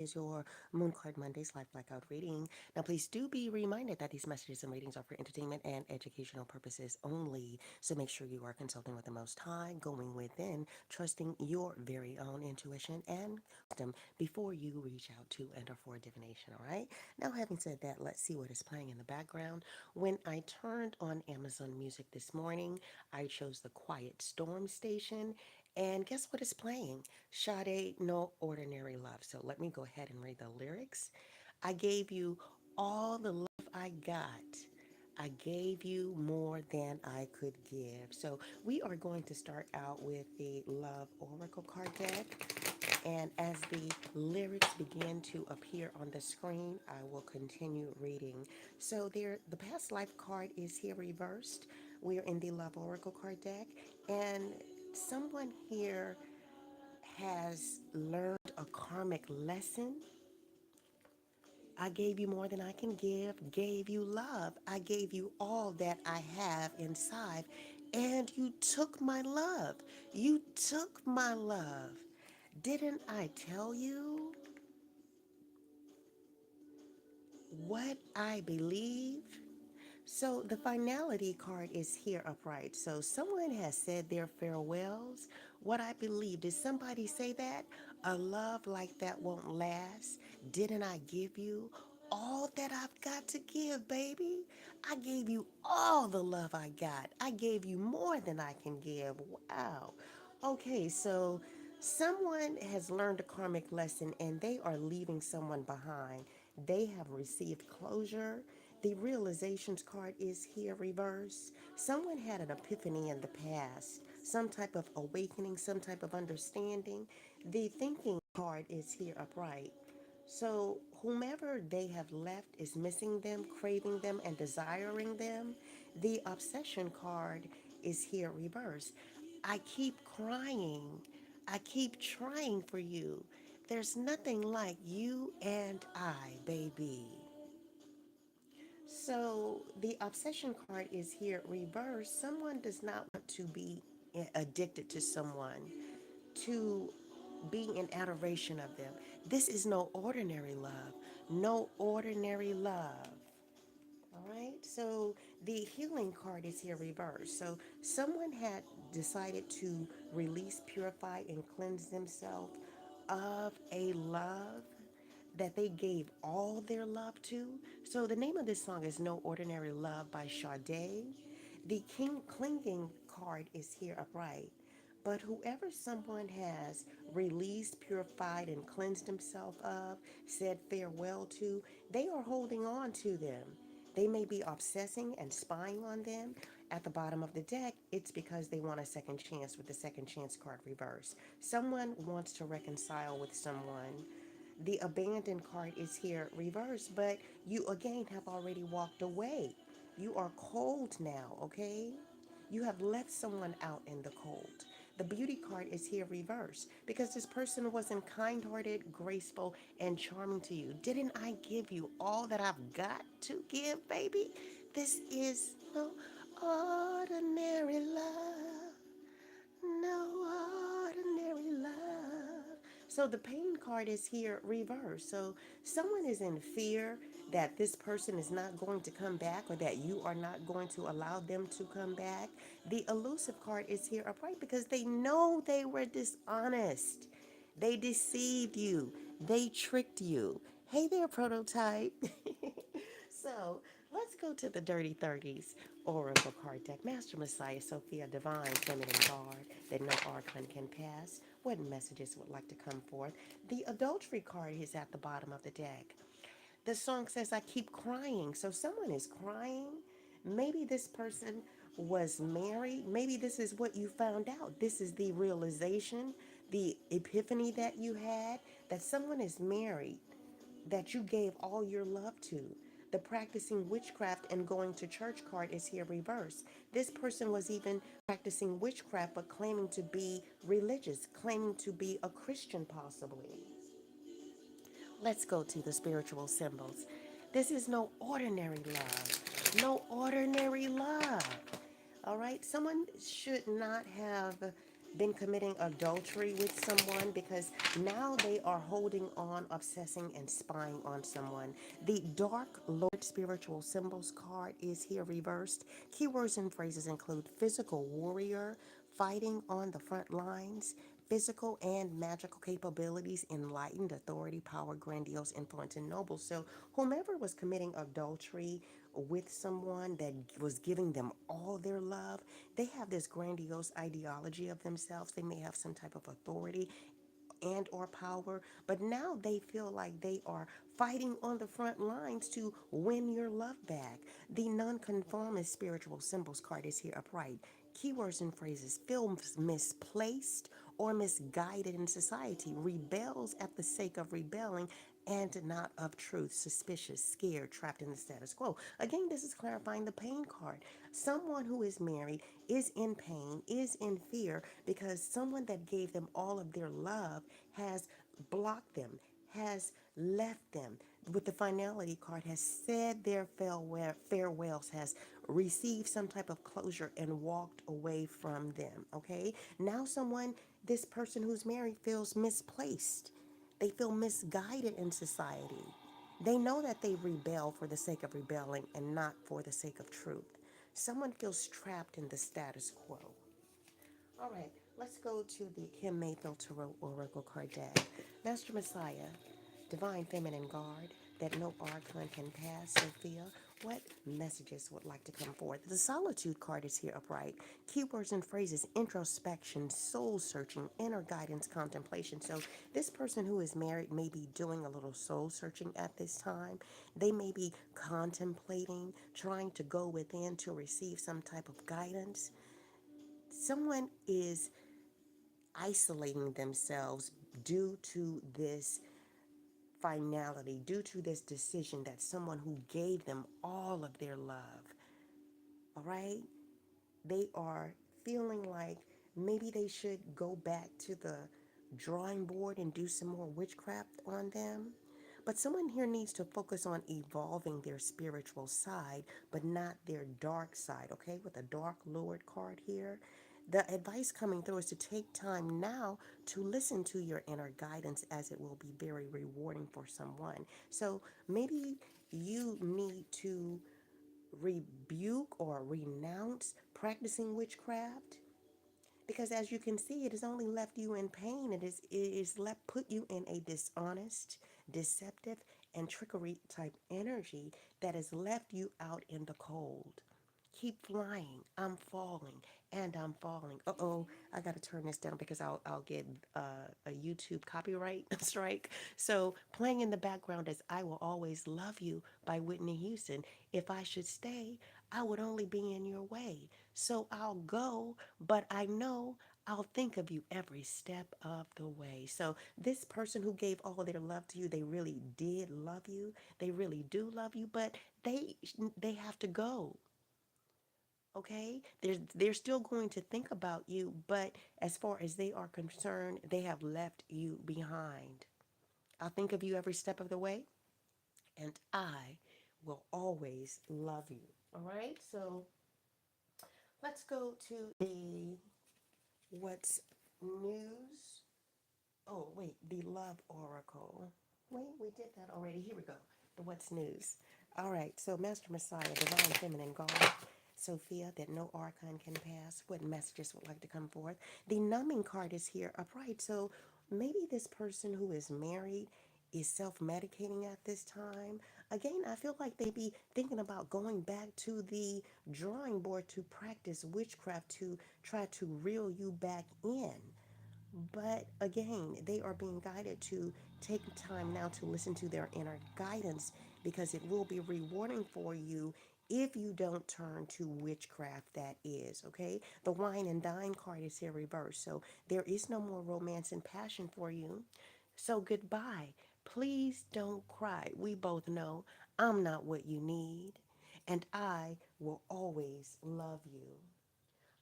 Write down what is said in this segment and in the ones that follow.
is your Moon Card Mondays Life Blackout reading. Now, please do be reminded that these messages and readings are for entertainment and educational purposes only. So make sure you are consulting with the Most High, going within, trusting your very own intuition and wisdom before you reach out to and or for divination, all right? Now, having said that, let's see what is playing in the background. When I turned on Amazon Music this morning, I chose the Quiet Storm station, and guess what is playing? Sade, No Ordinary Love. So let me go ahead and read the lyrics. I gave you all the love I got. I gave you more than I could give. So we are going to start out with the Love Oracle card deck. And as the lyrics begin to appear on the screen, I will continue reading. So there, the past life card is here reversed. We are in the Love Oracle card deck, and someone here has learned a karmic lesson. I gave you more than I can give, gave you love. I gave you all that I have inside, and you took my love. You took my love. Didn't I tell you what I believe? So the finality card is here upright. So someone has said their farewells. What I believe, did somebody say that? A love like that won't last. Didn't I give you all that I've got to give, baby? I gave you all the love I got. I gave you more than I can give. Wow. Okay, so someone has learned a karmic lesson and they are leaving someone behind. They have received closure. The realizations card is here reversed. Someone had an epiphany in the past, some type of awakening, some type of understanding. The thinking card is here upright. So, whomever they have left is missing them, craving them, and desiring them. The obsession card is here reversed. I keep crying. I keep trying for you. There's nothing like you and I, baby. So the obsession card is here reversed. Someone does not want to be addicted to someone, to be in adoration of them. This is no ordinary love. No ordinary love. All right. So the healing card is here reversed. So someone had decided to release, purify, and cleanse themselves of a love that they gave all their love to. So the name of this song is No Ordinary Love by Sade. The King Clinging card is here upright. But whoever someone has released, purified, and cleansed himself of, said farewell to, they are holding on to them. They may be obsessing and spying on them. At the bottom of the deck, it's because they want a second chance with the second chance card reverse. Someone wants to reconcile with someone. The abandoned card is here reversed, but you again have already walked away. You are cold now, okay? You have left someone out in the cold. The beauty card is here reversed because this person wasn't kind hearted, graceful, and charming to you. Didn't I give you all that I've got to give, baby? This is no ordinary love. No ordinary love. So the pain card is here reversed. So someone is in fear that this person is not going to come back or that you are not going to allow them to come back. The elusive card is here upright because they know they were dishonest. They deceived you. They tricked you. Hey there, prototype. So let's go to the Dirty 30s Oracle card deck. Master Messiah, Sophia, Divine, Feminine Guard, that no archon can pass. What messages would like to come forth? The Adultery card is at the bottom of the deck. The song says, I keep crying. So someone is crying. Maybe this person was married. Maybe this is what you found out. This is the realization, the epiphany that you had, that someone is married that you gave all your love to. The practicing witchcraft and going to church card is here reversed. This person was even practicing witchcraft but claiming to be religious, claiming to be a Christian possibly. Let's go to the spiritual symbols. This is no ordinary love. No ordinary love. All right? Someone should not have been committing adultery with someone, because now they are holding on, obsessing, and spying on someone. The Dark Lord Spiritual Symbols card is here reversed. Keywords and phrases include physical warrior, fighting on the front lines, physical and magical capabilities, enlightened, authority, power, grandiose, influence, and noble. So, whomever was committing adultery with someone that was giving them all their love, they have this grandiose ideology of themselves. They may have some type of authority and or power, but now they feel like they are fighting on the front lines to win your love back. The nonconformist spiritual symbols card is here upright. Keywords and phrases: feels misplaced or misguided in society, rebels at the sake of rebelling and not of truth, suspicious, scared, trapped in the status quo. Again, this is clarifying the pain card. Someone who is married is in pain, is in fear, because someone that gave them all of their love has blocked them, has left them. With the finality card, has said their farewells, has received some type of closure and walked away from them. Okay, now this person who's married feels misplaced. They feel misguided in society. They know that they rebel for the sake of rebelling and not for the sake of truth. Someone feels trapped in the status quo. All right, let's go to the kimMayfield Tarot Oracle card deck. Master Messiah, Divine Feminine Guard, that no archon can pass, Sophia, what messages would like to come forth? The Solitude card is here upright. Keywords and phrases: introspection, soul searching, inner guidance, contemplation. So this person who is married may be doing a little soul searching at this time. They may be contemplating, trying to go within to receive some type of guidance. Someone is isolating themselves due to this finality, due to this decision that someone who gave them all of their love, all right, they are feeling like maybe they should go back to the drawing board and do some more witchcraft on them. But someone here needs to focus on evolving their spiritual side, but not their dark side, okay? With a Dark Lord card here. The advice coming through is to take time now to listen to your inner guidance, as it will be very rewarding for someone. So maybe you need to rebuke or renounce practicing witchcraft, because as you can see, it has only left you in pain. It is left put you in a dishonest, deceptive, and trickery type energy that has left you out in the cold. Keep flying. I'm falling, and I'm falling. Uh-oh, I got to turn this down because I'll get a YouTube copyright strike. So playing in the background is "I Will Always Love You" by Whitney Houston. If I should stay, I would only be in your way. So I'll go, but I know I'll think of you every step of the way. So this person who gave all their love to you, they really did love you. They really do love you, but they have to go. Okay? They're still going to think about you, but as far as they are concerned, they have left you behind. I'll think of you every step of the way, and I will always love you. All right? So let's go to the what's news. Oh, wait, the love oracle. Wait, we did that already. Here we go. The what's news. All right, so Master Messiah, Divine Feminine God, Sophia, that no archon can pass. What messages would like to come forth? The numbing card is here upright. So maybe this person who is married is self-medicating at this time. Again, I feel like they be thinking about going back to the drawing board to practice witchcraft to try to reel you back in. But again, they are being guided to take time now to listen to their inner guidance, because it will be rewarding for you if you don't turn to witchcraft, that is, okay? The wine and dine card is here reversed. So there is no more romance and passion for you. So goodbye. Please don't cry. We both know I'm not what you need, and I will always love you.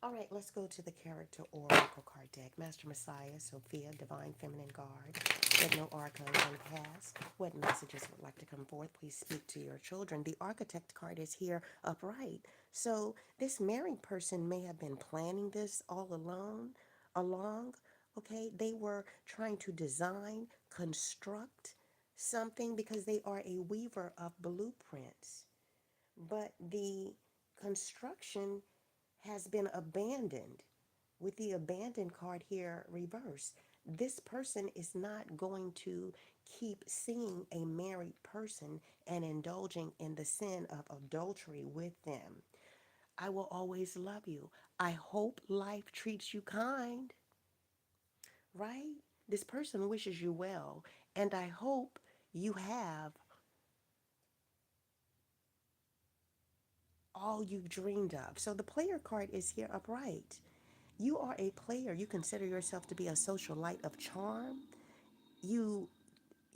All right, let's go to the character oracle card deck. Master Messiah, Sophia, Divine Feminine Guard, that no archon can pass. What messages would like to come forth? Please speak to your children. The Architect card is here upright. So this married person may have been planning this all along, along. Okay, they were trying to design, construct something because they are a weaver of blueprints. But the construction has been abandoned with the abandoned card here reversed. This person is not going to keep seeing a married person and indulging in the sin of adultery with them. I will always love you. I hope life treats you kind, right? This person wishes you well, and I hope you have all you've dreamed of. So the player card is here upright. You are a player. You consider yourself to be a social light of charm. You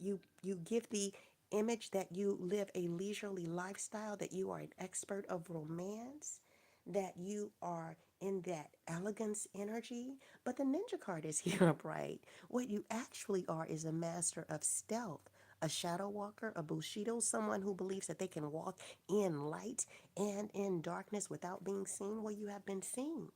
you give the image that you live a leisurely lifestyle, that you are an expert of romance, that you are in that elegance energy. But the ninja card is here upright. What you actually are is a master of stealth, a shadow walker, a bushido, someone who believes that they can walk in light and in darkness without being seen. Well, you have been seen.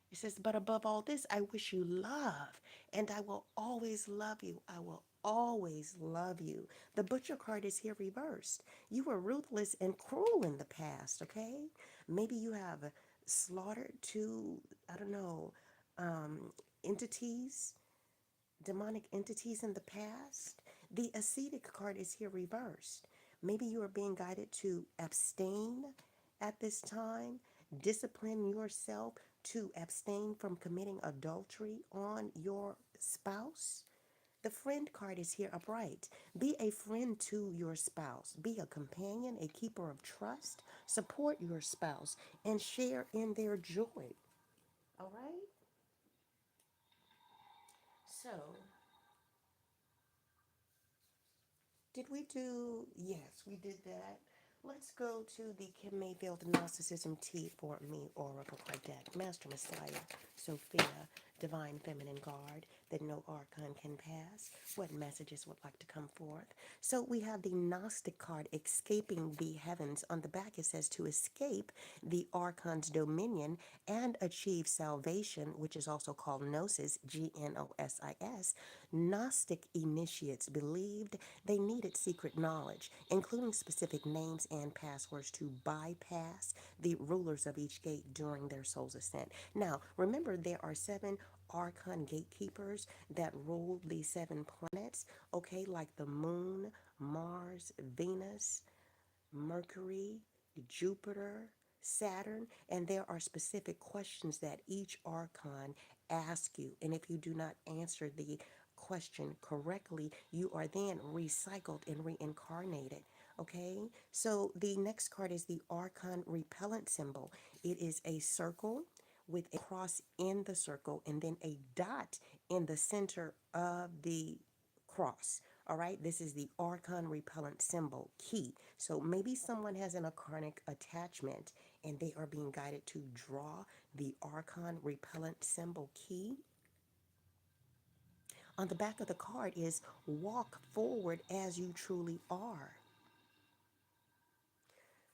It says, but above all this, I wish you love, and I will always love you. I will always love you. The butcher card is here reversed. You were ruthless and cruel in the past, okay? Maybe you have slaughtered two, I don't know, entities, demonic entities in the past. The ascetic card is here reversed. Maybe you are being guided to abstain at this time, discipline yourself to abstain from committing adultery on your spouse. The friend card is here upright. Be a friend to your spouse. Be a companion, a keeper of trust. Support your spouse and share in their joy. All right? So, did we do? Yes, we did that. Let's go to the kimMayfield Narcissism T for Me Oracle card deck. Master Messiah, Sophia, Divine Feminine Guard, that no archon can pass. What messages would like to come forth? So we have the Gnostic card, Escaping the Heavens. On the back it says to escape the archon's dominion and achieve salvation, which is also called Gnosis, Gnosis. Gnostic initiates believed they needed secret knowledge, including specific names and passwords to bypass the rulers of each gate during their soul's ascent. Now, remember, there are seven archon gatekeepers that rule the seven planets, okay, like the moon, Mars, Venus, Mercury, Jupiter, Saturn, and there are specific questions that each archon asks you. And if you do not answer the question correctly, you are then recycled and reincarnated. Okay, so the next card is the archon repellent symbol. It is a circle with a cross in the circle and then a dot in the center of the cross. All right, this is the archon repellent symbol key. So maybe someone has an archonic attachment and they are being guided to draw the archon repellent symbol key. On the back of the card is walk forward as you truly are.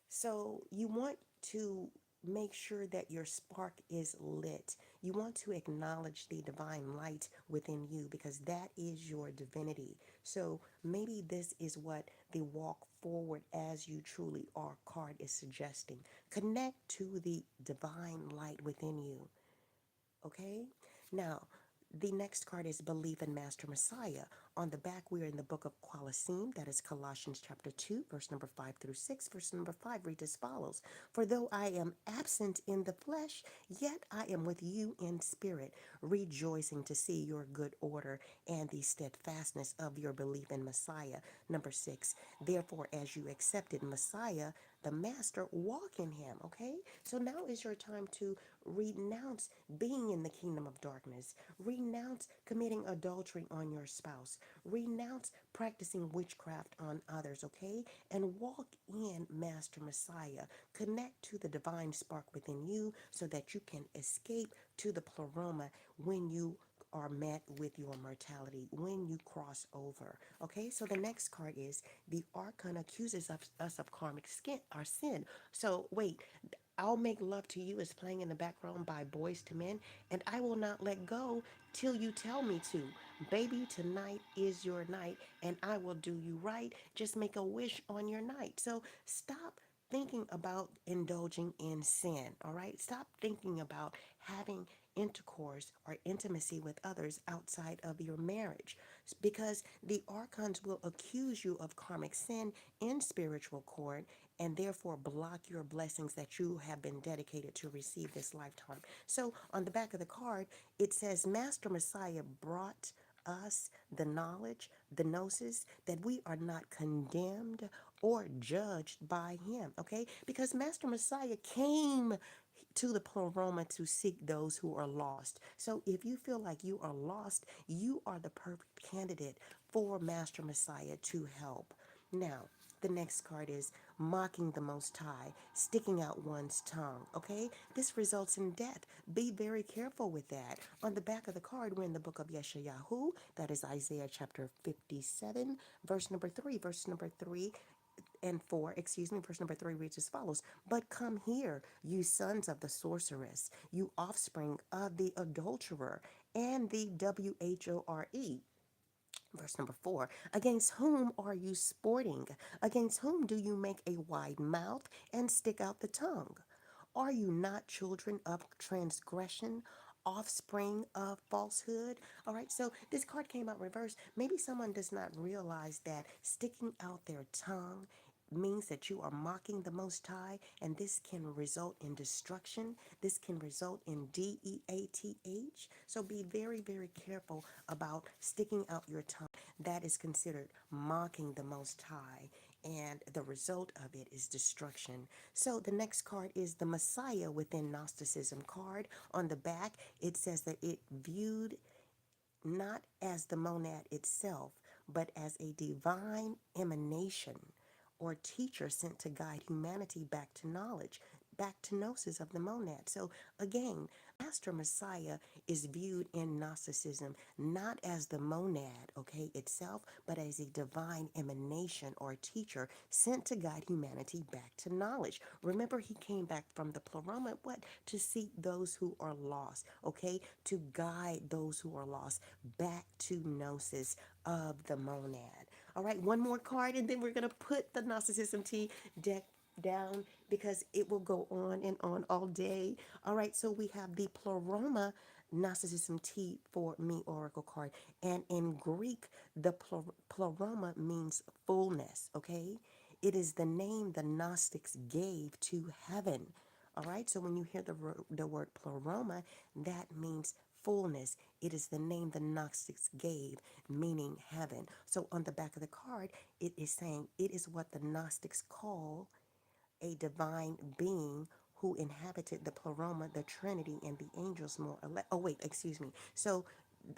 So you want to make sure that your spark is lit. You want to acknowledge the divine light within you because that is your divinity. So maybe this is what the walk forward as you truly are card is suggesting. Connect to the divine light within you. Okay? Now, the next card is Believe in Master Messiah. On the back, we are in the book of Colosseum, that is Colossians chapter 2, verse number 5 through 6. Verse number 5 reads as follows: For though I am absent in the flesh, yet I am with you in spirit, rejoicing to see your good order and the steadfastness of your belief in Messiah. Number 6, therefore, as you accepted Messiah, the Master, walk in him. Okay? So now is your time to renounce being in the kingdom of darkness. Renounce committing adultery on your spouse. Renounce practicing witchcraft on others, okay? And walk in Master Messiah. Connect to the divine spark within you so that you can escape to the pleroma when you are met with your mortality, when you cross over. Okay, so the next card is the archon accuses us of karmic skin, our sin. So wait, I'll make love to you is playing in the background by Boys to Men, and I will not let go till you tell me to. Baby, tonight is your night, and I will do you right. Just make a wish on your night. So stop thinking about indulging in sin, all right? Stop thinking about having intercourse or intimacy with others outside of your marriage because the archons will accuse you of karmic sin in spiritual court and therefore block your blessings that you have been dedicated to receive this lifetime. So on the back of the card, it says, Master Messiah brought us the knowledge, the gnosis, that we are not condemned or judged by him, okay? Because Master Messiah came to the pleroma to seek those who are lost. So if you feel like you are lost, you are the perfect candidate for Master Messiah to help. Now, the next card is mocking the Most High, sticking out one's tongue. Okay? This results in death. Be very careful with that. On the back of the card, we're in the book of Yeshayahu. That is Isaiah chapter 57, verse number 3. Verse number 3 and 4, verse number 3 reads as follows. But come here, you sons of the sorceress, you offspring of the adulterer, and the WHORE. Verse number 4, against whom are you sporting? Against whom do you make a wide mouth and stick out the tongue? Are you not children of transgression, offspring of falsehood? All right, so this card came out reversed. Maybe someone does not realize that sticking out their tongue means that you are mocking the Most High, and this can result in destruction. This can result in death. So be very, very careful about sticking out your tongue. That is considered mocking the Most High, and the result of it is destruction. So the next card is the Messiah within Gnosticism card. On the back, it says that it viewed not as the monad itself, but as a divine emanation or teacher sent to guide humanity back to knowledge, back to gnosis of the monad. So again, Master Messiah is viewed in Gnosticism not as the monad, okay, itself, but as a divine emanation or teacher sent to guide humanity back to knowledge. Remember, he came back from the pleroma, what? To seek those who are lost, okay, to guide those who are lost back to gnosis of the monad. All right, one more card, and then we're going to put the Gnosticism Tea deck down because it will go on and on all day. All right, so we have the Pleroma Gnosticism Tea for me oracle card. And in Greek, the Pleroma means fullness, okay? It is the name the Gnostics gave to heaven. All right, so when you hear the word pleroma, that means fullness. It is the name the Gnostics gave, meaning heaven. So on the back of the card, it is saying it is what the Gnostics call a divine being who inhabited the pleroma, the Trinity, and the angels more or less. Oh, wait, excuse me. So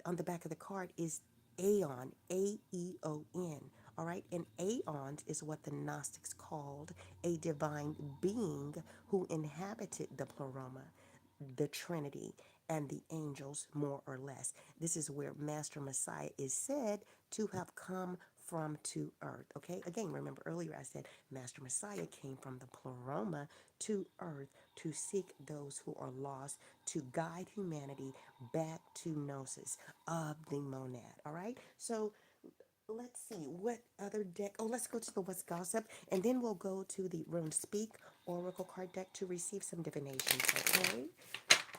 on the back of the card is Aeon, Aeon. All right, and Aeons is what the Gnostics called a divine being who inhabited the pleroma, the Trinity, and the angels, more or less. This is where Master Messiah is said to have come from to earth. Okay, again, remember earlier I said Master Messiah came from the pleroma to earth to seek those who are lost, to guide humanity back to gnosis of the monad. All right, so let's see what other deck. Oh, let's go to the What's Gossip, and then we'll go to the Rune Speak Oracle card deck to receive some divinations. Okay,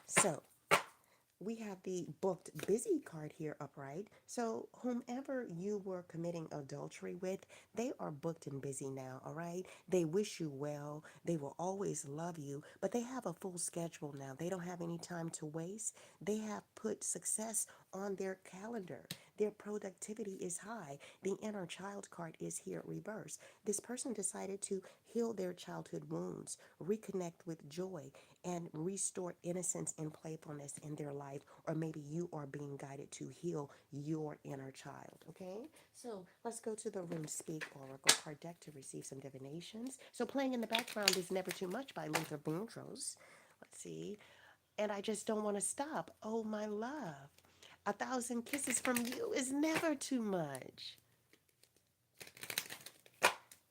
so we have the booked busy card here upright. So whomever you were committing adultery with, they are booked and busy now, all right? They wish you well. They will always love you, but they have a full schedule now. They don't have any time to waste. They have put success on their calendar. Their productivity is high. The inner child card is here reversed. This person decided to heal their childhood wounds, reconnect with joy, and restore innocence and playfulness in their life. Or maybe you are being guided to heal your inner child. Okay, so let's go to the Room Speak Oracle card deck to receive some divinations. So playing in the background is Never Too Much by Luther Vandross. Let's see. And I just don't want to stop. Oh, my love. 1,000 kisses from you is never too much.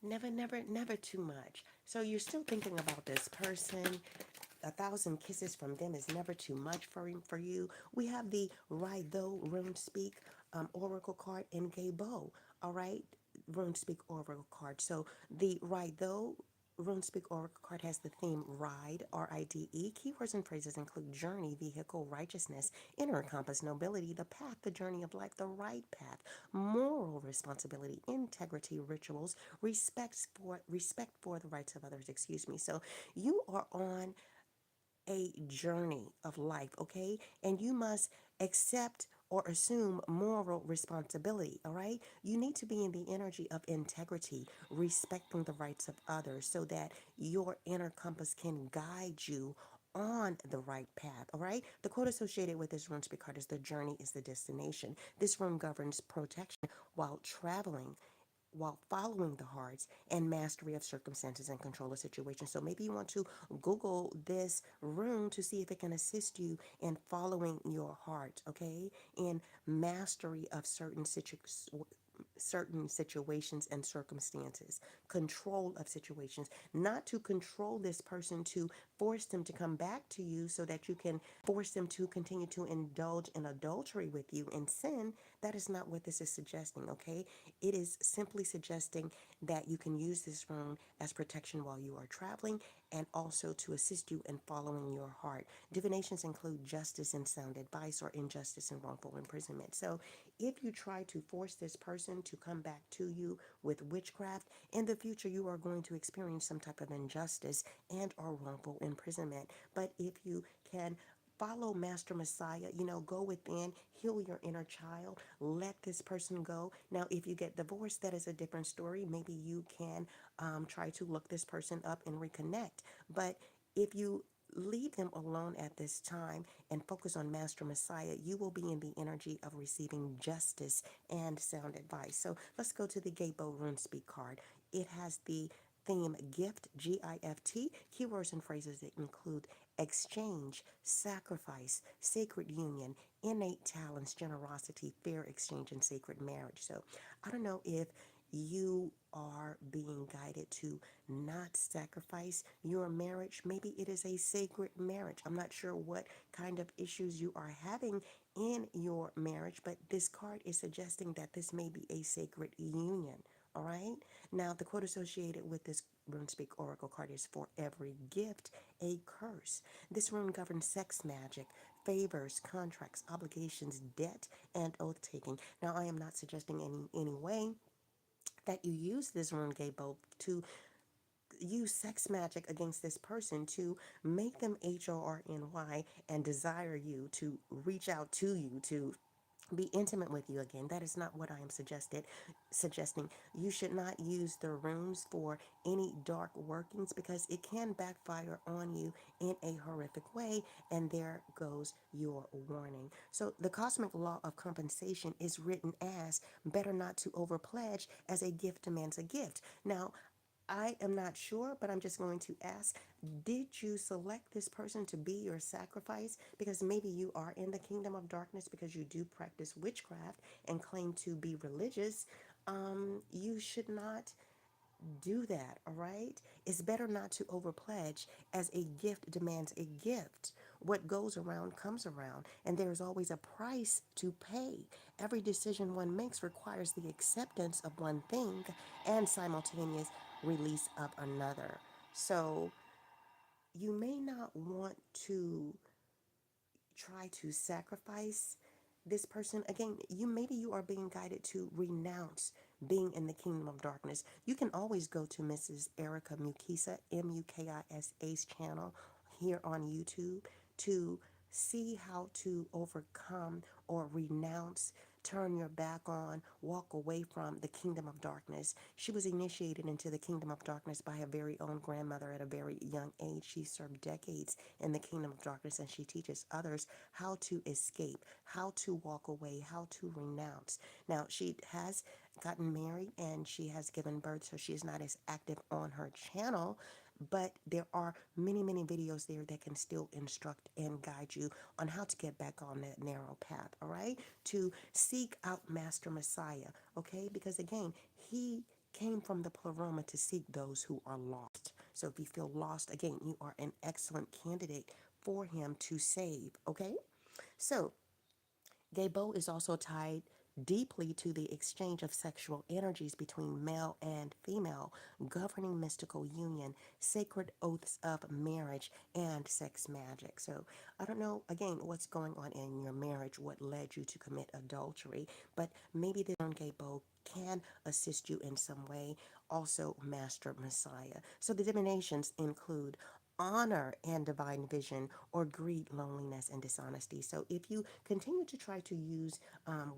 Never, never, never too much. So you're still thinking about this person. A thousand kisses from them is never too much for you. We have the Right Though Rune Speak Oracle card in Gabo. All right, Rune Speak Oracle card. So the Right Though RuneSpeak Oracle card has the theme Ride, RIDE. Keywords and phrases include journey, vehicle, righteousness, inner compass, nobility, the path, the journey of life, the right path, moral responsibility, integrity, rituals, respect for the rights of others. Excuse me. So you are on a journey of life, okay? And you must accept or assume moral responsibility, all right? You need to be in the energy of integrity, respecting the rights of others so that your inner compass can guide you on the right path, all right? The quote associated with this rune speak card is the journey is the destination. This rune governs protection while traveling while following the hearts and mastery of circumstances and control of situations. So maybe you want to Google this rune to see if it can assist you in following your heart, okay? In mastery of certain situations and circumstances, control of situations, not to control this person to force them to come back to you so that you can force them to continue to indulge in adultery with you and sin. That is not what this is suggesting, okay? It is simply suggesting that you can use this rune as protection while you are traveling and also to assist you in following your heart. Divinations include justice and sound advice or injustice and wrongful imprisonment. So if you try to force this person to come back to you with witchcraft, in the future you are going to experience some type of injustice and or wrongful imprisonment. But if you can follow Master Messiah, go within, heal your inner child, let this person go. Now, if you get divorced, that is a different story. Maybe you can try to look this person up and reconnect. But if you leave them alone at this time and focus on Master Messiah, you will be in the energy of receiving justice and sound advice. So let's go to the Gabo Rune Speak card. It has the theme gift, GIFT. Keywords and phrases that include exchange, sacrifice, sacred union, innate talents, generosity, fair exchange, and sacred marriage. So I don't know if you are being guided to not sacrifice your marriage. Maybe it is a sacred marriage. I'm not sure what kind of issues you are having in your marriage, but this card is suggesting that this may be a sacred union. All right. Now, the quote associated with this rune speak oracle card is for every gift, a curse. This rune governs sex magic, favors, contracts, obligations, debt, and oath taking. Now, I am not suggesting any way that you use this rune Gabo to use sex magic against this person to make them HORNY and desire you to reach out to you to be intimate with you again. That is not what I am suggesting. You should not use the runes for any dark workings because it can backfire on you in a horrific way, and there goes your warning. So the cosmic law of compensation is written as better not to overpledge as a gift demands a gift. Now, I am not sure, but I'm just going to ask, did you select this person to be your sacrifice? Because maybe you are in the kingdom of darkness because you do practice witchcraft and claim to be religious. You should not do that, all right? It's better not to overpledge as a gift demands a gift. What goes around comes around, and there is always a price to pay. Every decision one makes requires the acceptance of one thing and simultaneous release of another. So you may not want to try to sacrifice this person again. You are being guided to renounce being in the kingdom of darkness. You can always go to Mrs. Erica Mukisa Mukisa's channel here on YouTube to see how to overcome or renounce, turn your back on, walk away from the kingdom of darkness. She was initiated into the kingdom of darkness by her very own grandmother at a very young age. She served decades in the kingdom of darkness, and she teaches others how to escape, how to walk away, how to renounce. Now, she has gotten married and she has given birth, so she is not as active on her channel, but there are many, many videos there that can still instruct and guide you on how to get back on that narrow path, all right? To seek out Master Messiah, okay? Because again, he came from the pleroma to seek those who are lost. So if you feel lost, again, you are an excellent candidate for him to save, okay? So gay bow is also tied deeply to the exchange of sexual energies between male and female, governing mystical union, sacred oaths of marriage, and sex magic. So I don't know, again, what's going on in your marriage, what led you to commit adultery, but maybe the gay bow can assist you in some way. Also, Master Messiah. So the divinations include honor and divine vision, or greed, loneliness, and dishonesty. So if you continue to try to use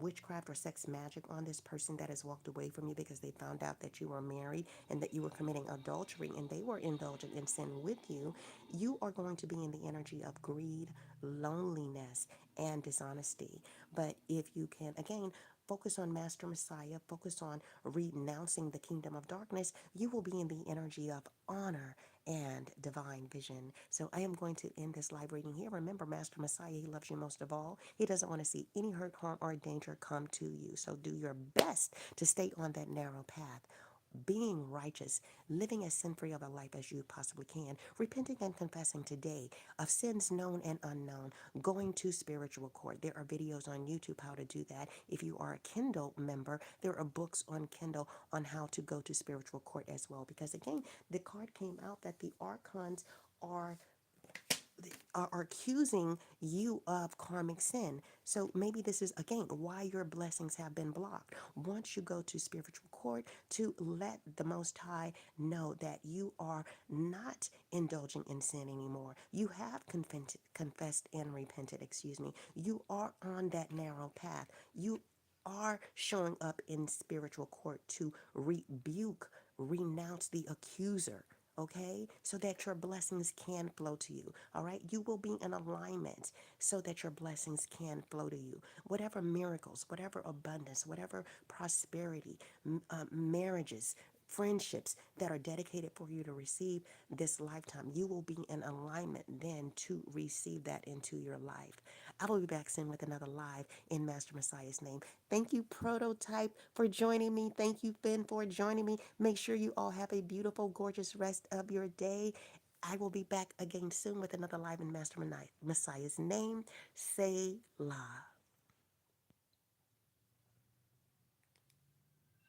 witchcraft or sex magic on this person that has walked away from you because they found out that you were married and that you were committing adultery and they were indulging in sin with you, you are going to be in the energy of greed, loneliness, and dishonesty. But if you can, again, focus on Master Messiah, focus on renouncing the kingdom of darkness, you will be in the energy of honor and divine vision. So I am going to end this live reading here. Remember, Master Messiah, he loves you most of all. He doesn't want to see any hurt, harm, or danger come to you. So do your best to stay on that narrow path, being righteous, living as sin free of a life as you possibly can, repenting and confessing today of sins known and unknown, going to spiritual court. There are videos on YouTube how to do that. If you are a Kindle member, there are books on Kindle on how to go to spiritual court as well. Because again, the card came out that the archons are are accusing you of karmic sin. So maybe this is again why your blessings have been blocked. Once you go to spiritual court to let the Most High know that you are not indulging in sin anymore, you have confessed and repented, excuse me. You are on that narrow path. You are showing up in spiritual court to rebuke, renounce the accuser, okay? So that your blessings can flow to you, all right? You will be in alignment so that your blessings can flow to you. Whatever miracles, whatever abundance, whatever prosperity, marriages, friendships that are dedicated for you to receive this lifetime, you will be in alignment then to receive that into your life. I will be back soon with another live in Master Messiah's name. Thank you, Prototype, for joining me. Thank you, Finn, for joining me. Make sure you all have a beautiful, gorgeous rest of your day. I will be back again soon with another live in Master Messiah's name. Say la.